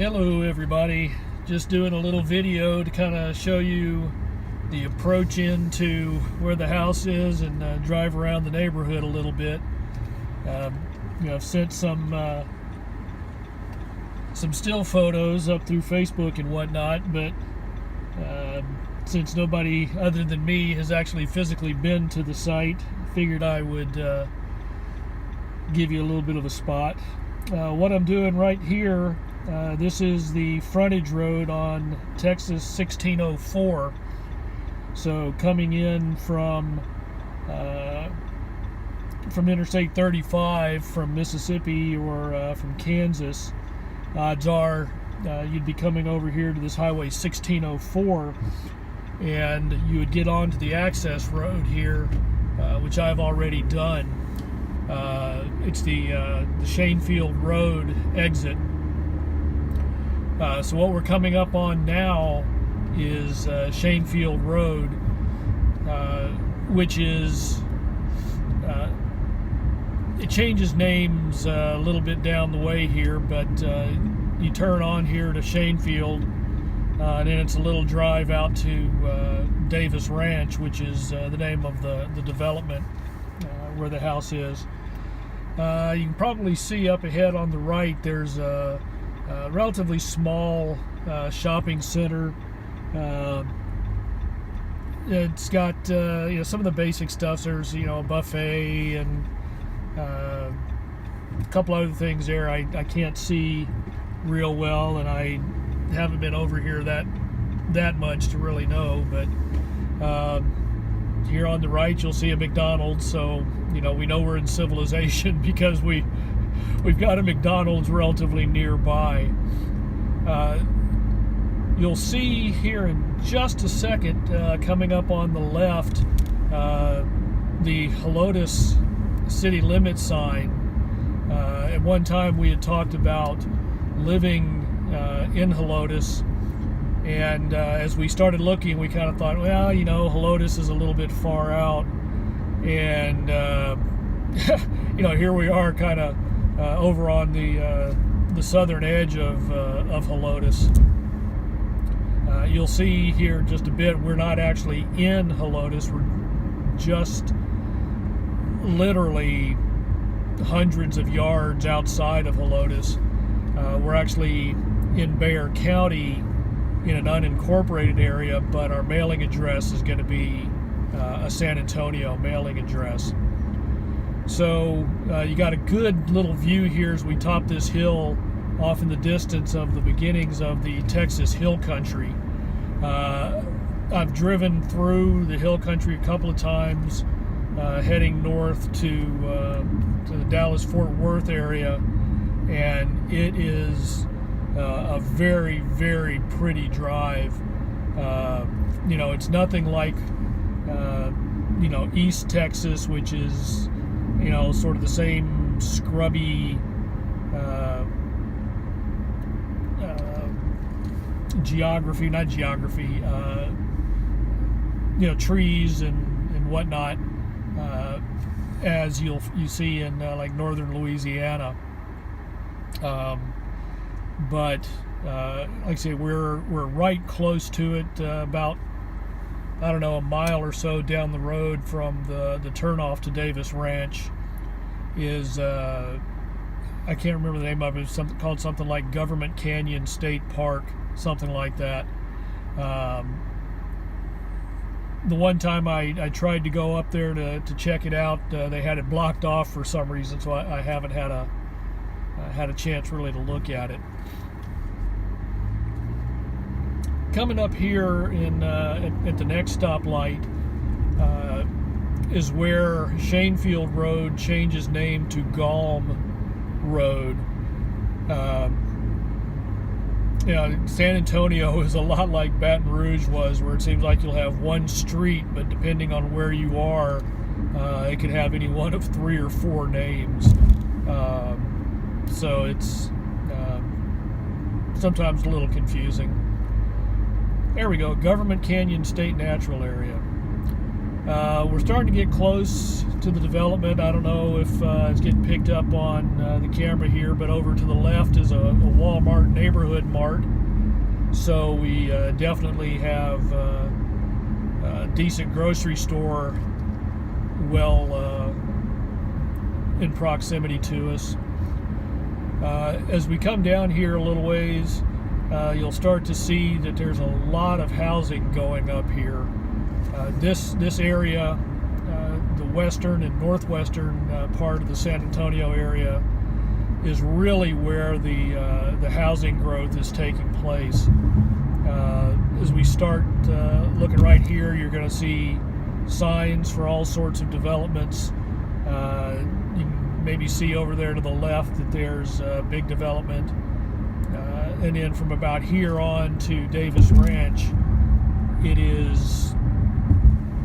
Hello everybody, just doing a little video to kind of show you the approach into where the house is and drive around the neighborhood a little bit. I've sent some still photos up through Facebook and whatnot, but since nobody other than me has actually physically been to the site, figured I would give you a little bit of a spot. What I'm doing right here, this is the frontage road on Texas 1604. So coming in from Interstate 35 from Mississippi or from Kansas, odds are you'd be coming over here to this Highway 1604, and you would get onto the access road here, which I've already done. It's the Shanefield Road exit. So what we're coming up on now is Shanefield Road, which is, it changes names a little bit down the way here, but you turn on here to Shanefield, and then it's a little drive out to Davis Ranch, which is the name of the development where the house is. You can probably see up ahead on the right there's a relatively small shopping center. It's got some of the basic stuff. There's a buffet and a couple other things there I can't see real well, and I haven't been over here that much to really know. But here on the right you'll see a McDonald's, so we know we're in civilization because we've got a McDonald's relatively nearby. You'll see here in just a second, coming up on the left, the Helotes city limit sign. At one time we had talked about living in Helotes, and as we started looking, we kind of thought, well, Helotes is a little bit far out, and here we are, kind of over on the southern edge of Helotes. You'll see here in just a bit, we're not actually in Helotes. We're just literally hundreds of yards outside of Helotes. We're actually in Bexar County in an unincorporated area, but our mailing address is going to be a San Antonio mailing address. So you got a good little view here as we top this hill off in the distance of the beginnings of the Texas Hill Country. I've driven through the Hill Country a couple of times, heading north to the Dallas-Fort Worth area, and it is a very, very pretty drive. It's nothing like East Texas, which is sort of the same scrubby trees and whatnot, as you see in like northern Louisiana. But like I say, we're right close to it, about a mile or so down the road from the turnoff to Davis Ranch is I can't remember the name of it. It's called something like Government Canyon State Park, something like that. The one time I tried to go up there to check it out, they had it blocked off for some reason, so I haven't had a chance really to look at it. Coming up here at the next stoplight is where Shanefield Road changes name to Galm Road. San Antonio is a lot like Baton Rouge was, where it seems like you'll have one street, but depending on where you are, it could have any one of 3 or 4 names. So it's sometimes a little confusing. There we go, Government Canyon State Natural Area. We're starting to get close to the development. I don't know if it's getting picked up on the camera here, but over to the left is a Walmart neighborhood mart. So we definitely have a decent grocery store well in proximity to us. As we come down here a little ways, you'll start to see that there's a lot of housing going up here. This area, the western and northwestern part of the San Antonio area, is really where the housing growth is taking place. As we start looking right here, you're going to see signs for all sorts of developments. You can maybe see over there to the left that there's a big development. And then from about here on to Davis Ranch, it is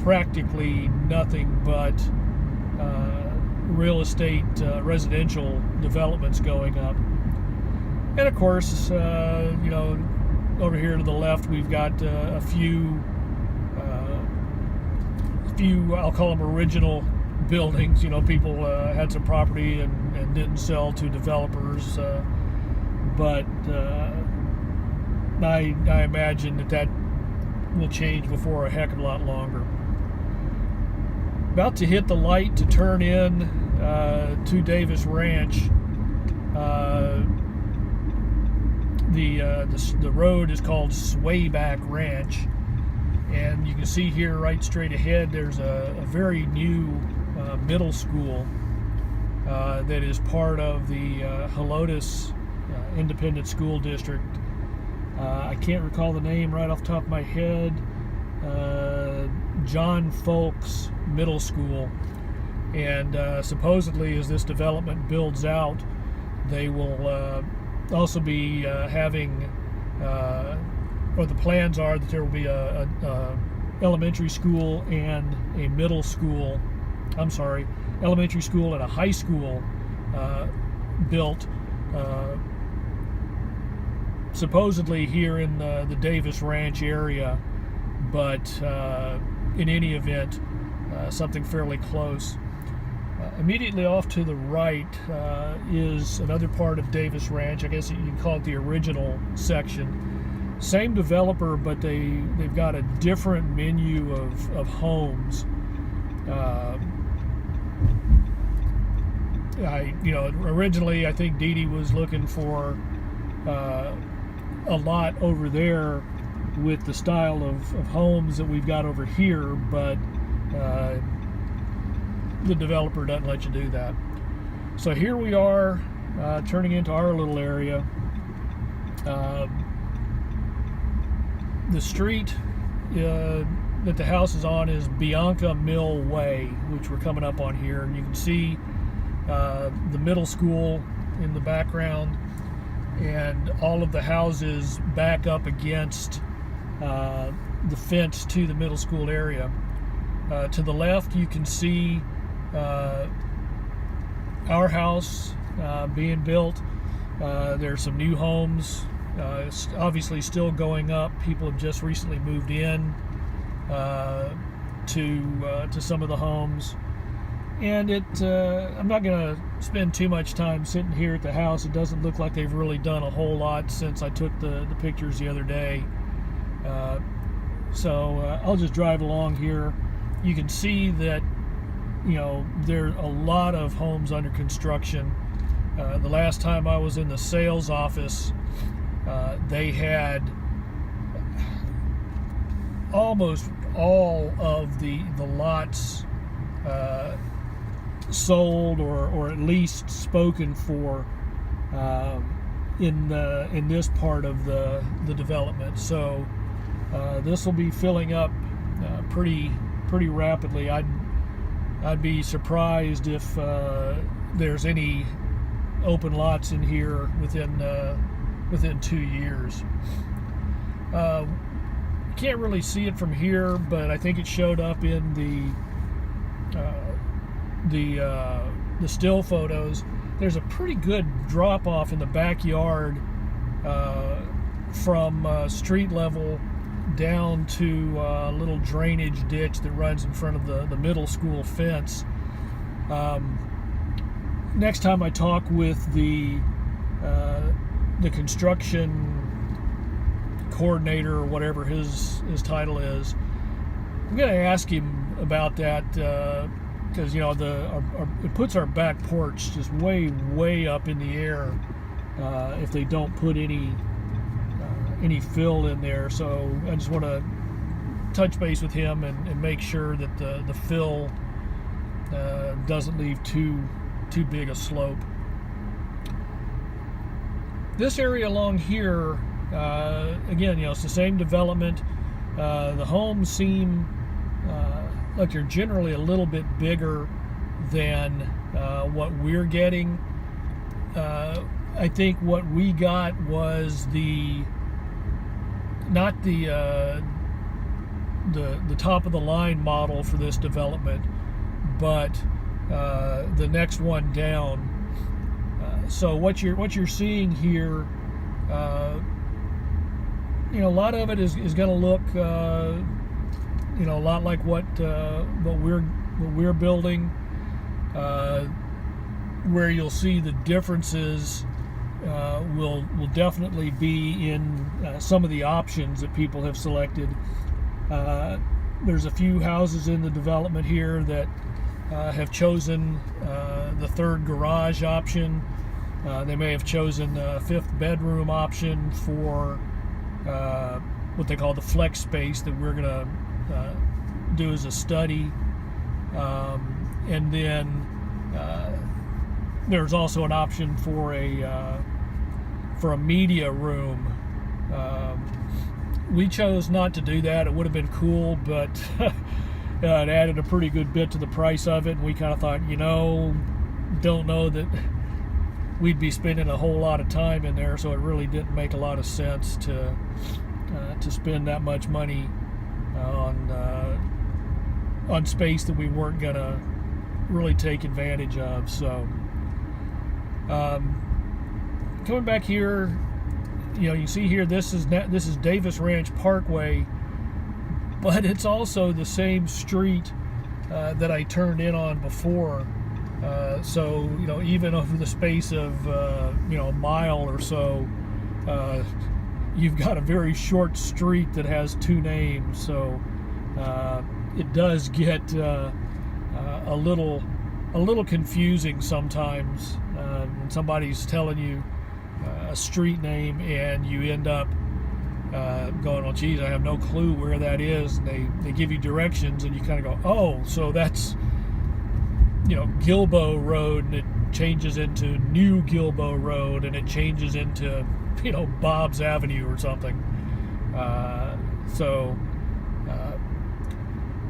practically nothing but real estate, residential developments going up. And of course, over here to the left, we've got a few, I'll call them original buildings. People had some property and didn't sell to developers, but I imagine that will change before a heck of a lot longer. About to hit the light to turn in to Davis Ranch. The road is called Swayback Ranch, and you can see here right straight ahead there's a very new middle school that is part of the Helotes Independent School District. I can't recall the name right off the top of my head. John Folks Middle School, and supposedly as this development builds out, they will also be having, or the plans are that there will be a elementary school and a middle school, elementary school and a high school built supposedly here in the Davis Ranch area, but in any event, something fairly close. Immediately off to the right is another part of Davis Ranch. I guess you can call it the original section. Same developer, but they've got a different menu of homes. Originally I think Dee Dee was looking for a lot over there with the style of homes that we've got over here, but the developer doesn't let you do that. So here we are turning into our little area. The street that the house is on is Bianca Mill Way, which we're coming up on here, and you can see the middle school in the background, and all of the houses back up against the fence to the middle school area. To the left, you can see our house being built. There's some new homes, obviously still going up. People have just recently moved in to some of the homes, and I'm not going to spend too much time sitting here at the house. It doesn't look like they've really done a whole lot since I took the pictures the other day. So I'll just drive along here. You can see that there are a lot of homes under construction. The last time I was in the sales office, they had almost all of the lots sold or at least spoken for in this part of the development. So this will be filling up pretty rapidly. I'd be surprised if there's any open lots in here within 2 years. Can't really see it from here, but I think it showed up in the still photos. There's a pretty good drop off in the backyard from street level down to a little drainage ditch that runs in front of the middle school fence. Next time I talk with the construction coordinator, or whatever his title is, I'm going to ask him about that, because it puts our back porch just way up in the air if they don't put any fill in there. So I just want to touch base with him and make sure that the fill doesn't leave too big a slope. This area along here, again, it's the same development. The homes seem like they're generally a little bit bigger than what we're getting. I think what we got was not the top of the line model for this development, but the next one down. So what you're seeing here, a lot of it is going to look, a lot like what we're building. Where you'll see the differences will definitely be in some of the options that people have selected. There's a few houses in the development here that have chosen the third garage option. They may have chosen a fifth bedroom option for what they call the flex space that we're going to do as a study. And then there's also an option for a media room. We chose not to do that. It would have been cool, but it added a pretty good bit to the price of it. And we kind of thought, don't know that we'd be spending a whole lot of time in there, so it really didn't make a lot of sense to spend that much money on space that we weren't gonna really take advantage of. So coming back here, you can see here this is Davis Ranch Parkway, but it's also the same street that I turned in on before. So even over the space of a mile or so, you've got a very short street that has two names. So it does get a little confusing sometimes when somebody's telling you a street name and you end up going, well, geez, I have no clue where that is. And they give you directions and you kind of go, oh, so that's Gilbo Road, and it changes into New Gilbo Road, and it changes into Bob's Avenue or something. So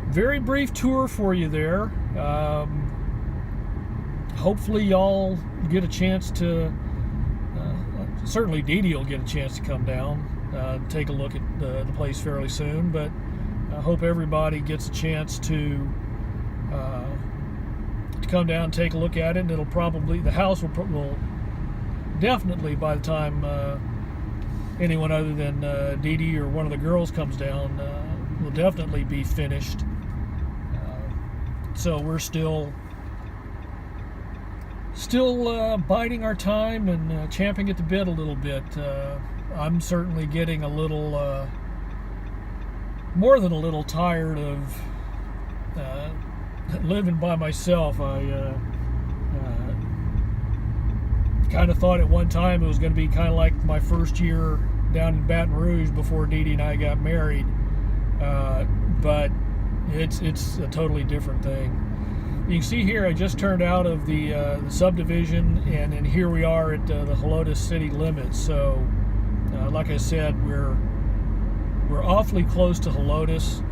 very brief tour for you there. Hopefully y'all get a chance to, certainly Dee Dee will get a chance to come down, take a look at the place fairly soon, but I hope everybody gets a chance to come down and take a look at it. And the house will definitely, by the time anyone other than Dee Dee or one of the girls comes down, will definitely be finished. So we're still biding our time and champing at the bit a little bit. I'm certainly getting a little, more than a little tired of living by myself. I kind of thought at one time it was going to be kind of like my first year down in Baton Rouge before Dee Dee and I got married, but it's a totally different thing. You can see here I just turned out of the subdivision, and then here we are at the Helotes city limits. So like I said, we're awfully close to Helotes.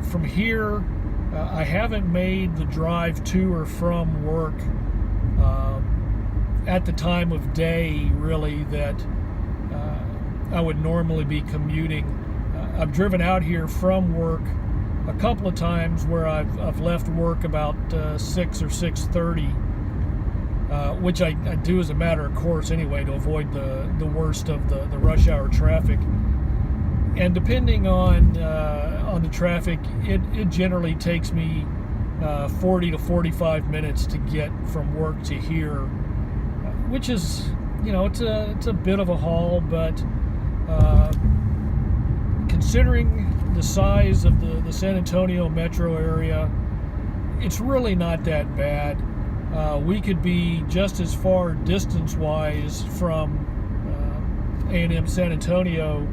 From here, I haven't made the drive to or from work at the time of day, really, that I would normally be commuting. I've driven out here from work a couple of times where I've left work about 6 or 6:30, which I do as a matter of course anyway, to avoid the worst of the rush hour traffic. and depending on the traffic, it generally takes me 40 to 45 minutes to get from work to here, which is, it's a bit of a haul, but considering the size of the San Antonio metro area, it's really not that bad. We could be just as far distance-wise from A&M San Antonio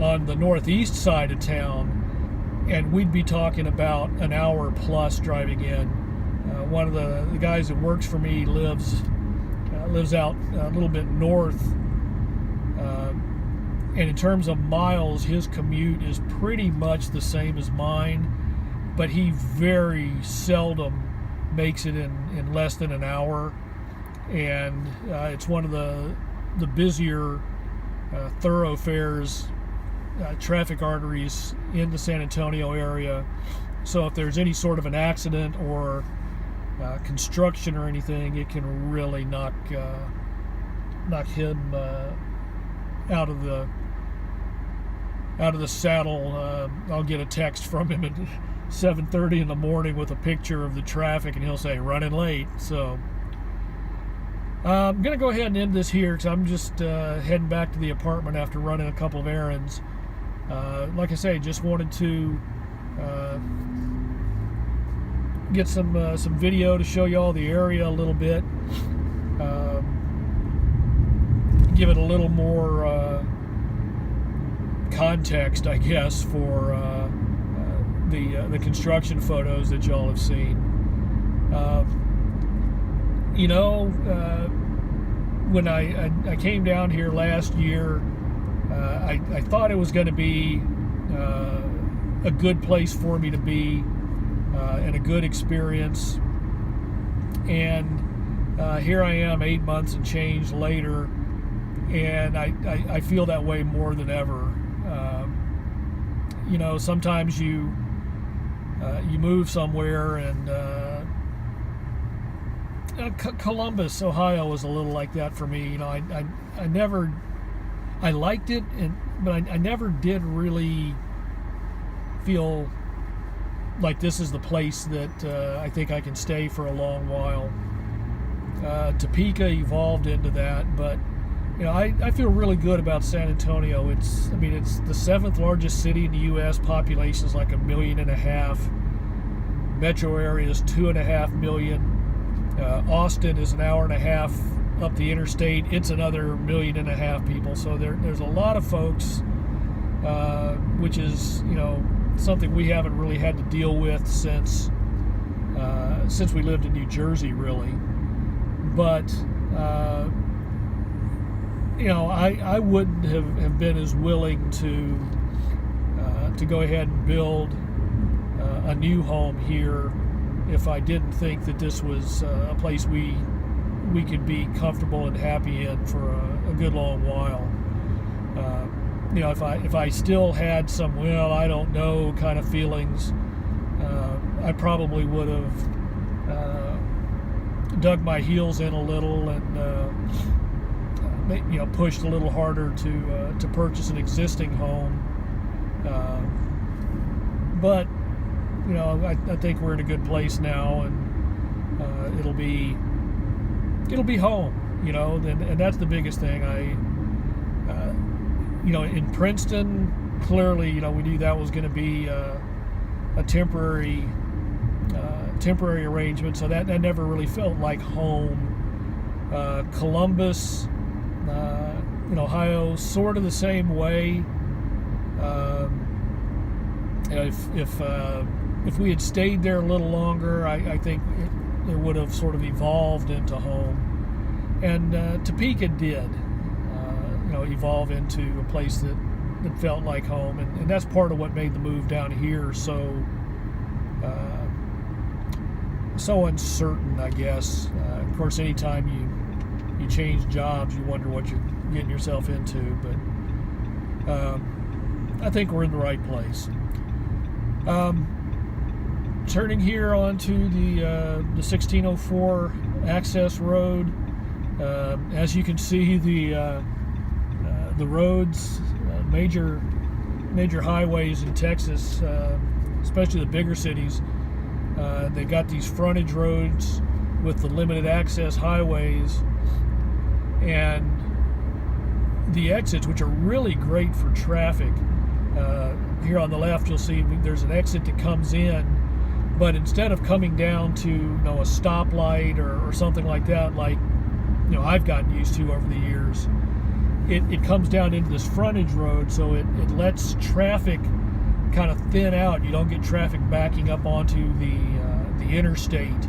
on the northeast side of town, and we'd be talking about an hour plus driving in. One of the guys that works for me lives out a little bit north, and in terms of miles, his commute is pretty much the same as mine, but he very seldom makes it in less than an hour, and it's one of the busier thoroughfares, traffic arteries in the San Antonio area. So if there's any sort of an accident or construction or anything, it can really knock him out of the saddle. I'll get a text from him at 7:30 in the morning with a picture of the traffic, and he'll say running late. So I'm gonna go ahead and end this here because I'm just heading back to the apartment after running a couple of errands. Like I say, just wanted to get some video to show you all the area a little bit, give it a little more context, I guess, for the construction photos that y'all have seen. When I came down here last year, I thought it was going to be a good place for me to be, and a good experience. And here I am 8 months and change later, and I feel that way more than ever. Sometimes you move somewhere, and Columbus, Ohio was a little like that for me. I liked it, but I never did really feel like this is the place that I think I can stay for a long while. Topeka evolved into that, but I feel really good about San Antonio. It's the 7th largest city in the U.S. Population is like 1.5 million. Metro area is 2.5 million. Austin is an hour and a half up the interstate. It's another 1.5 million people. So there's a lot of folks, which is something we haven't really had to deal with since we lived in New Jersey, really. But I wouldn't have been as willing to go ahead and build a new home here if I didn't think that this was a place we could be comfortable and happy in for a good long while. If I still had some I don't know kind of feelings, I probably would have dug my heels in a little and pushed a little harder to purchase an existing home. But I think we're in a good place now, and it'll be home. And that's the biggest thing. In Princeton, clearly, we knew that was going to be a temporary arrangement, so that never really felt like home. Columbus, Ohio, sort of the same way. If we had stayed there a little longer, I think it would have sort of evolved into home. And Topeka did, evolve into a place that felt like home, and that's part of what made the move down here so uncertain, I guess. Of course, anytime you change jobs, you wonder what you're getting yourself into, but I think we're in the right place. Turning here onto the 1604 access road, as you can see, the roads, major major highways in Texas, especially the bigger cities, they've got these frontage roads with the limited access highways, and the exits, which are really great for traffic. Here on the left, you'll see there's an exit that comes in, but instead of coming down to a stoplight or something like that, like I've gotten used to over the years, it comes down into this frontage road, so it lets traffic kind of thin out. You don't get traffic backing up onto the interstate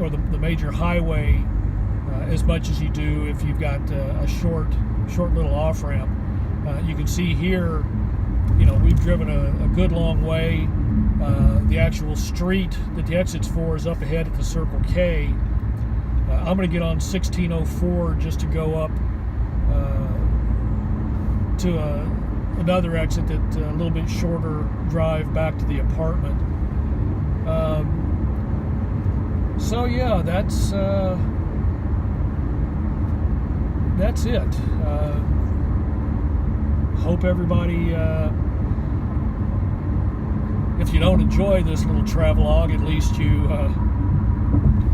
or the major highway as much as you do if you've got a short little off ramp. You can see here, we've driven a good long way. The actual street that the exit's for is up ahead at the Circle K. I'm going to get on 1604 just to go up to another exit that's a little bit shorter drive back to the apartment. So yeah, that's it. Hope everybody, if you don't enjoy this little travelogue, at least you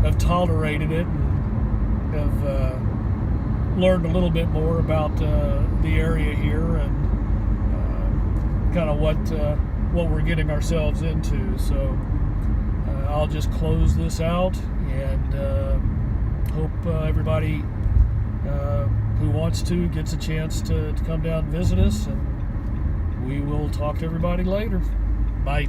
have tolerated it and have learned a little bit more about the area here and kind of what we're getting ourselves into. So I'll just close this out and hope everybody who wants to gets a chance to come down and visit us, and we will talk to everybody later. Bye.